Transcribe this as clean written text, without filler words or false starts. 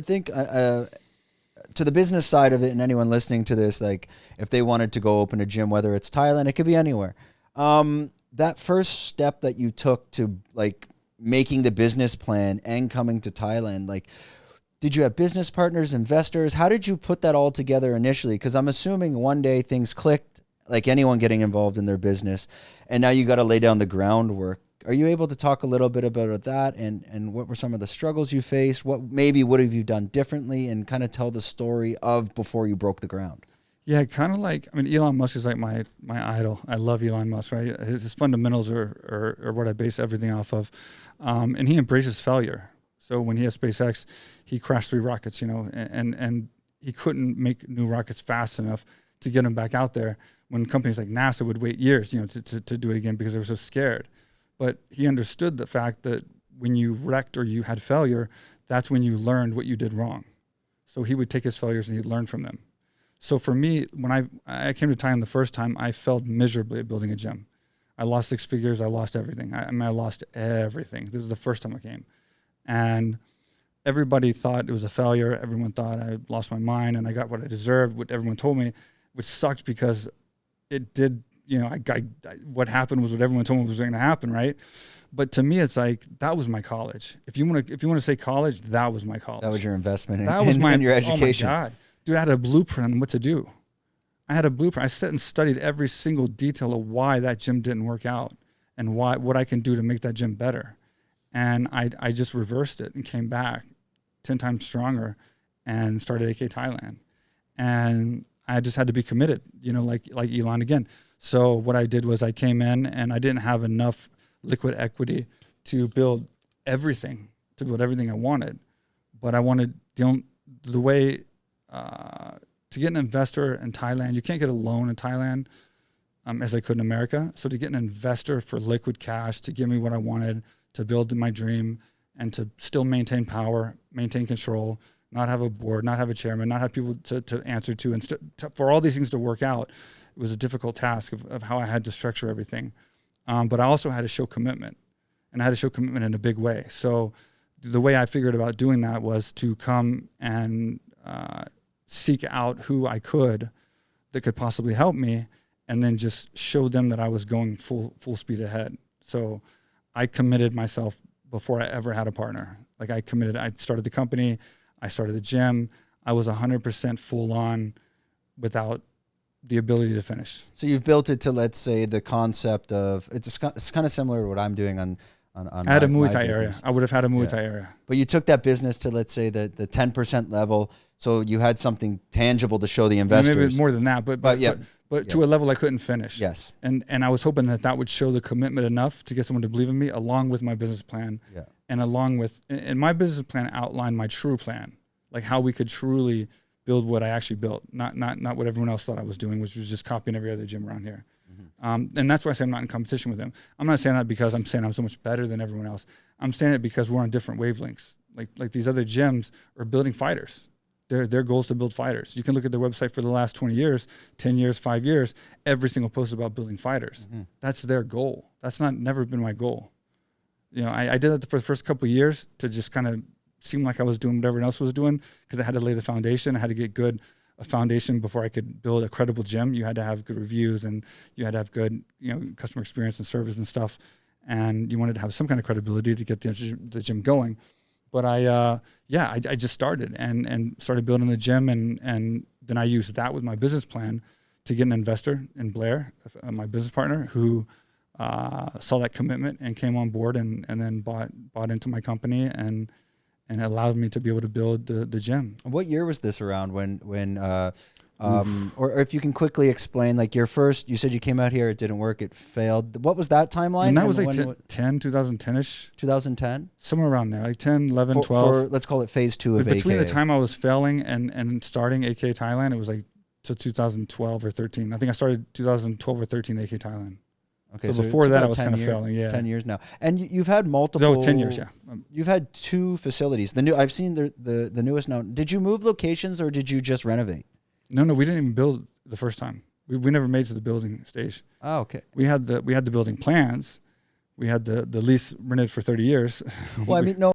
I think to the business side of it, and anyone listening to this, like if they wanted to go open a gym, whether it's Thailand, it could be anywhere. That first step that you took to like making the business plan and coming to Thailand, like, did you have business partners, investors? How did you put that all together initially? Because I'm assuming one day things clicked, like anyone getting involved in their business, and now you got to lay down the groundwork. Are you able to talk a little bit about that, and what were some of the struggles you faced? What have you done differently, and kind of tell the story of before you broke the ground? Yeah, kind of like, I mean, Elon Musk is like my idol. I love Elon Musk, right? His fundamentals are what I base everything off of. And he embraces failure. So when he had SpaceX, he crashed 3 rockets, and he couldn't make new rockets fast enough to get them back out there when companies like NASA would wait years, to do it again because they were so scared. But he understood the fact that when you wrecked or you had failure, that's when you learned what you did wrong. So he would take his failures and he'd learn from them. So for me, when I came to Thailand the first time, I failed miserably at building a gym. I lost 6 figures. I lost everything. I lost everything. This is the first time I came. And everybody thought it was a failure. Everyone thought I lost my mind and I got what I deserved, what everyone told me, which sucked because it did, what happened was what everyone told me was going to happen, right? But to me, it's like, that was my college. If you want to say college, that was my college. That was your investment in your education. Oh my God. Dude, I had a blueprint on what to do. I had a blueprint. I sat and studied every single detail of why that gym didn't work out and what I can do to make that gym better. And I just reversed it and came back 10 times stronger and started AK Thailand. And I just had to be committed, like Elon again. So what I did was I came in and I didn't have enough liquid equity to build everything I wanted. But I wanted the way to get an investor in Thailand. You can't get a loan in Thailand as I could in America. So to get an investor for liquid cash to give me what I wanted, to build my dream, and to still maintain power, maintain control, not have a board, not have a chairman, not have people to answer to, and for all these things to work out, it was a difficult task of how I had to structure everything. But I also had to show commitment, and I had to show commitment in a big way. So the way I figured about doing that was to come and seek out who I could that could possibly help me, and then just show them that I was going full speed ahead. So I committed myself before I ever had a partner. Like I started the company, I started the gym. I was 100% full on without the ability to finish. So you've built it to, let's say, the concept of, it's kind of similar to what I'm doing on I had a Muay Thai area. I would have had a Muay Thai area. But you took that business to, let's say, the 10% level. So you had something tangible to show the investors. Maybe more than that, but to a level I couldn't finish. Yes. And I was hoping that would show the commitment enough to get someone to believe in me, along with my business plan. Yeah. And and my business plan outlined my true plan, like how we could truly build what I actually built, not what everyone else thought I was doing, which was just copying every other gym around here. Mm-hmm. And that's why I say I'm not in competition with them. I'm not saying that because I'm saying I'm so much better than everyone else. I'm saying it because we're on different wavelengths. Like these other gyms are building fighters. Their goal is to build fighters. You can look at their website for the last 20 years, 10 years, 5 years, every single post is about building fighters. Mm-hmm. That's their goal. That's never been my goal. I did that for the first couple of years to just kind of seem like I was doing what everyone else was doing, because I had to lay the foundation. I had to get a foundation before I could build a credible gym. You had to have good reviews, and you had to have good, customer experience and service and stuff. And you wanted to have some kind of credibility to get the gym going. But I just started and started building the gym, and then I used that with my business plan to get an investor in Blair, my business partner, who saw that commitment and came on board and then bought into my company and it allowed me to be able to build the gym. What year was this around or if you can quickly explain, like your first, you said you came out here, it didn't work, it failed. What was that timeline? And that was like 2010-ish. 2010? Somewhere around there, like 10, 11, 12. Let's call it phase 2 of AK. Between the time I was failing and starting AK Thailand, it was like to 2012 or 13. I think I started 2012 or 13 AK Thailand. Okay, so before that, I was kind of failing. Yeah, 10 years now, and you've had multiple. No, 10 years. Yeah, you've had 2 facilities. I've seen the newest now. Did you move locations or did you just renovate? No, we didn't even build the first time. We never made it to the building stage. Oh, okay. We had the building plans. We had the lease rented for 30 years. Well, I mean, no.